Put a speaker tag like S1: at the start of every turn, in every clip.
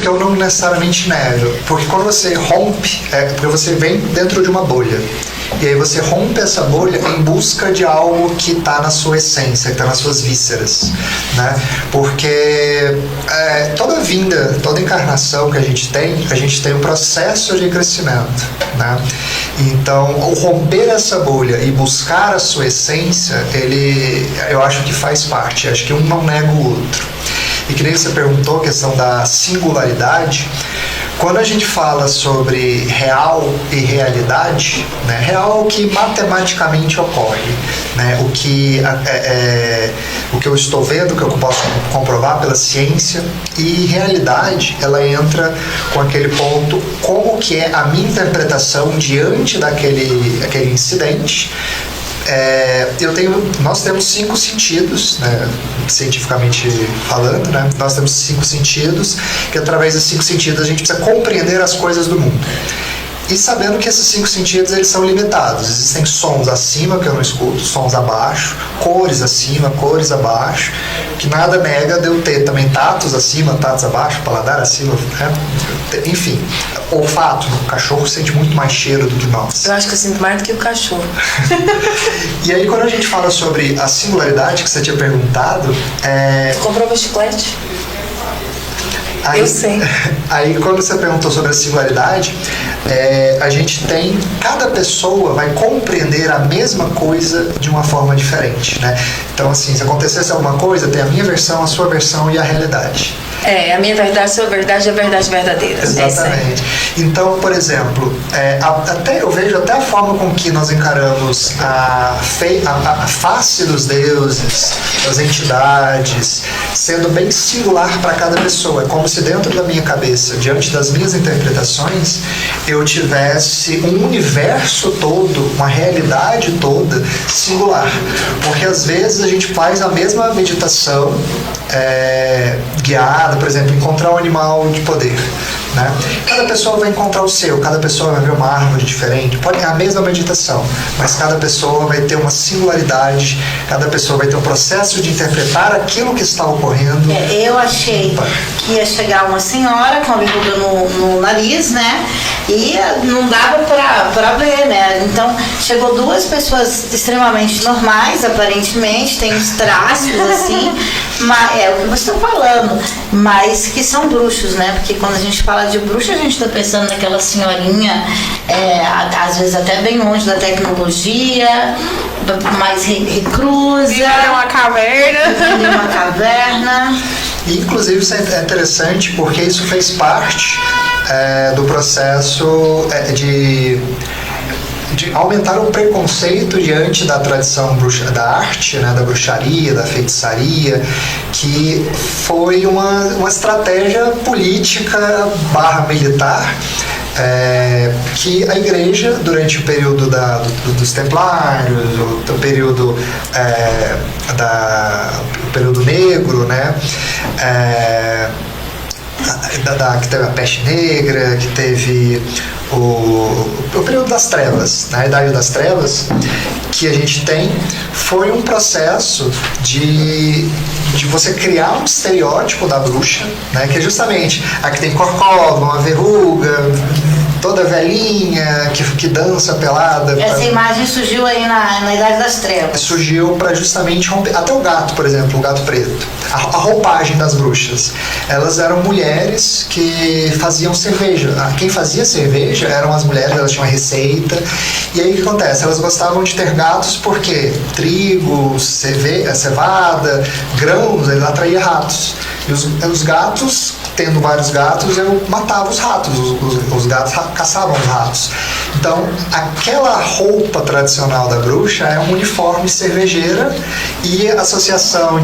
S1: que eu não necessariamente nego. Porque quando você rompe, porque você vem dentro de uma bolha. E aí você rompe essa bolha em busca de algo que está na sua essência, que está nas suas vísceras, né? Porque toda vinda, toda encarnação que a gente tem um processo de crescimento, né? Então, o romper essa bolha e buscar a sua essência, eu acho que faz parte, acho que um não nega o outro. E que nem você perguntou, a questão da singularidade, quando a gente fala sobre real e realidade, né, real é o que matematicamente ocorre, né, o que eu estou vendo, o que eu posso comprovar pela ciência, e realidade, ela entra com aquele ponto, como que é a minha interpretação diante daquele incidente. Nós temos 5 sentidos, né, cientificamente falando, né, nós temos 5 sentidos, que através dos 5 sentidos a gente precisa compreender as coisas do mundo. E sabendo que esses 5 sentidos eles são limitados. Existem sons acima que eu não escuto, sons abaixo, cores acima, cores abaixo, que nada nega de eu ter também tatos acima, tatos abaixo, paladar acima, né? Enfim, olfato. O cachorro sente muito mais cheiro do que nós.
S2: Eu acho que eu sinto mais do que o cachorro.
S1: E aí quando a gente fala sobre a singularidade que você tinha perguntado...
S2: Comprou meu chiclete?
S1: Aí,
S2: eu sei.
S1: Aí quando você perguntou sobre a singularidade, a gente tem, cada pessoa vai compreender a mesma coisa de uma forma diferente, né? Então assim, se acontecesse alguma coisa, tem a minha versão, a sua versão e a realidade.
S2: A minha verdade, a sua verdade e a verdade verdadeira.
S1: Exatamente. Então, por exemplo, eu vejo até a forma com que nós encaramos a face dos deuses, das entidades, sendo bem singular para cada pessoa. É como se dentro da minha cabeça, diante das minhas interpretações, eu tivesse um universo todo, uma realidade toda singular. Porque às vezes a gente faz a mesma meditação guiada, por exemplo, encontrar um animal de poder, né? Cada pessoa vai encontrar o seu, cada pessoa vai ver uma árvore diferente, pode ter a mesma meditação, mas cada pessoa vai ter uma singularidade, cada pessoa vai ter um processo de interpretar aquilo que está ocorrendo.
S3: Eu achei que ia chegar uma senhora com a verruga no nariz, né? E não dava pra ver, né? Então, chegou 2 pessoas extremamente normais, aparentemente, tem uns traços, assim, mas, é o que você está falando, mas que são bruxos, né? Porque quando a gente fala de bruxa, a gente está pensando naquela senhorinha, às vezes até bem longe da tecnologia, mais reclusa.
S2: Vive em uma caverna.
S3: Vive em uma caverna.
S1: E, inclusive, isso é interessante porque isso fez parte do processo de aumentar o preconceito diante da tradição da arte, né, da bruxaria, da feitiçaria, que foi uma estratégia política / militar, que a igreja, durante o período dos templários, o período período negro, né, que teve a peste negra, que teve o período das trevas, na Idade das Trevas, que a gente tem, foi um processo de você criar um estereótipo da bruxa, né, que é justamente a que tem corcova, uma verruga, toda velhinha, que dança pelada.
S3: Essa imagem surgiu aí na Idade das Trevas.
S1: Surgiu para justamente romper. Até o gato, por exemplo, o gato preto. A roupagem das bruxas. Elas eram mulheres que faziam cerveja. Quem fazia cerveja eram as mulheres, elas tinham uma receita. E aí o que acontece? Elas gostavam de ter gatos porque trigo, cevada, grãos, ele atraía ratos. E os gatos, tendo vários gatos, eu matava os ratos. Os gatos caçavam os ratos. Então, aquela roupa tradicional da bruxa é um uniforme cervejeira, e a associação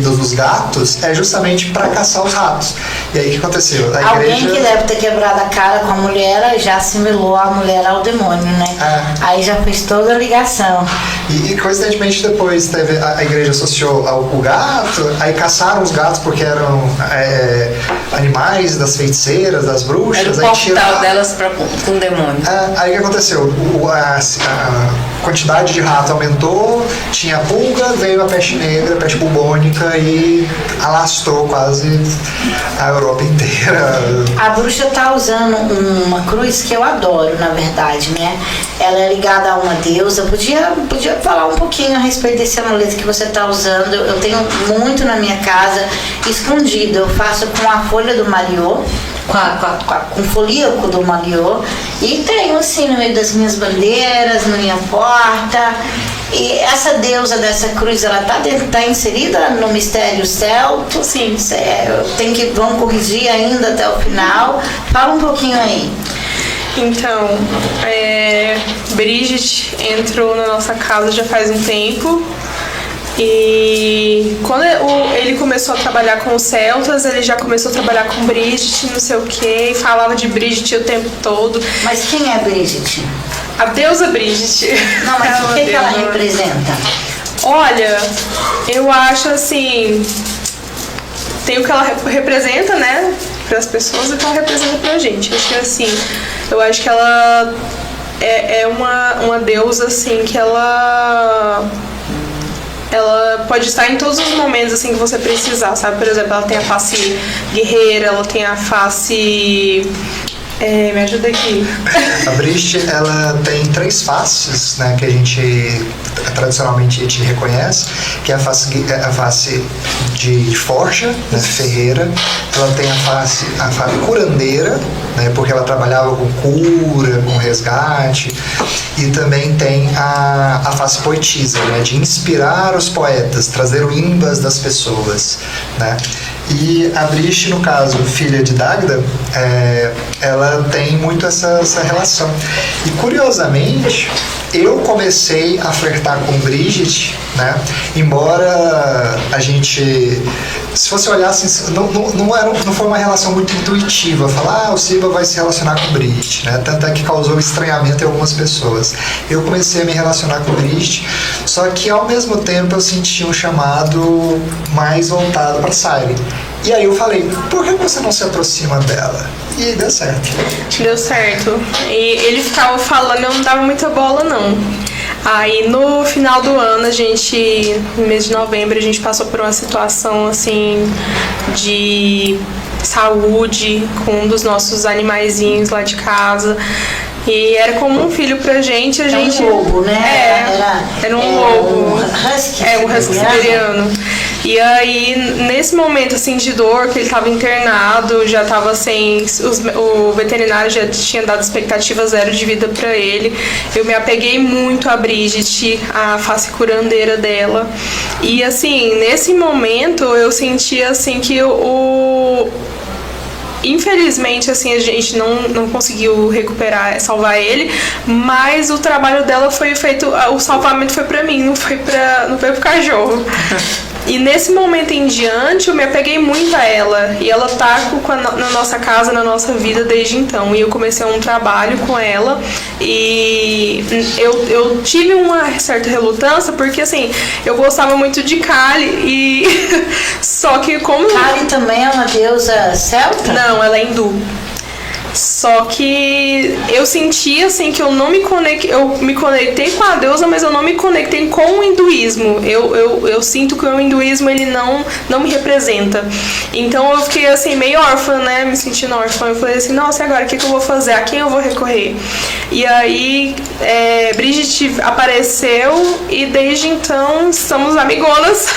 S1: dos gatos é justamente para caçar os ratos. E aí o que aconteceu?
S3: Alguém que deve ter quebrado a cara com a mulher já assimilou a mulher ao demônio, né? Aí já fez toda a ligação.
S1: E coincidentemente depois a igreja associou o gato, aí caçaram os gatos porque eram animais, das feiticeiras, das bruxas.
S2: Era o
S1: aí
S2: portal delas com o demônio.
S1: Aí o que aconteceu? A quantidade de rato aumentou, tinha pulga, veio a peste negra, a peste bubônica e alastrou quase a Europa inteira.
S3: A bruxa tá usando uma cruz que eu adoro, na verdade, né? Ela é ligada a uma deusa. Podia falar um pouquinho a respeito desse amuleto que você tá usando? Eu tenho muito na minha casa, escondido. Eu faço com a folha do Mariô, com o folíaco do Mariô, e tenho assim no meio das minhas bandeiras, na minha porta. E essa deusa dessa cruz, ela tá inserida no mistério celto?
S4: Sim.
S3: Vão corrigir ainda até o final. Fala um pouquinho aí.
S4: Então, Bridget entrou na nossa casa já faz um tempo. E quando ele começou a trabalhar com os celtas, ele já começou a trabalhar com Bridget, não sei o que, falava de Bridget o tempo todo.
S3: Mas quem é Bridget?
S4: A deusa Bridget.
S3: Não, mas o que ela representa?
S4: Olha, eu acho assim, tem o que ela representa, né, para as pessoas e o que ela representa pra gente. Acho que assim, eu acho que ela é uma deusa assim que ela pode estar em todos os momentos assim que você precisar, sabe? Por exemplo, ela tem a face guerreira, ela tem a face... me ajuda aqui.
S1: A Bridget, ela tem 3 faces, né, que a gente tradicionalmente reconhece, que é a face de forja, né, ferreira. Ela tem a face curandeira, né, porque ela trabalhava com cura, com resgate, e também tem a face poetisa, né, de inspirar os poetas, trazer o imbas das pessoas, né. E a Bridget, no caso, filha de Dagda, ela tem muito essa relação. E curiosamente, eu comecei a flertar com Bridget, né? Embora a gente, se você olhar assim, não foi uma relação muito intuitiva, falar, o Silva vai se relacionar com Bridget, né? Tanto é que causou estranhamento em algumas pessoas. Eu comecei a me relacionar com Bridget, só que ao mesmo tempo eu senti um chamado mais voltado para Siren. E aí eu falei, por que você não se aproxima dela? E aí deu certo.
S4: Deu certo. E ele ficava falando, eu não dava muita bola não. Aí no final do ano, no mês de novembro, a gente passou por uma situação assim de saúde com um dos nossos animaizinhos lá de casa. E era como um filho pra gente,
S3: Um lobo, né?
S4: Era um lobo.
S3: Um husky.
S4: Um husky siberiano. E aí, nesse momento assim de dor, que ele tava internado, já tava sem... O veterinário já tinha dado expectativa 0 de vida pra ele. Eu me apeguei muito a Bridget, a face curandeira dela. E assim, nesse momento, eu senti assim que infelizmente, assim, a gente não conseguiu salvar ele, mas o trabalho dela foi feito, o salvamento foi pra mim, não foi pro cachorro. E nesse momento em diante, eu me apeguei muito a ela. E ela tá na nossa casa, na nossa vida desde então. E eu comecei um trabalho com ela. E eu tive uma certa relutância, porque assim, eu gostava muito de Kali. E só que como...
S3: Kali também é uma deusa celta?
S4: Não, ela é hindu. Só que eu senti assim que eu me conectei com a deusa, mas eu não me conectei com o hinduísmo. Eu sinto que o hinduísmo ele não me representa. Então eu fiquei assim meio órfã, né? Me sentindo órfã. Eu falei assim, nossa, e agora o que eu vou fazer? A quem eu vou recorrer? E aí Bridget apareceu e desde então estamos amigonas.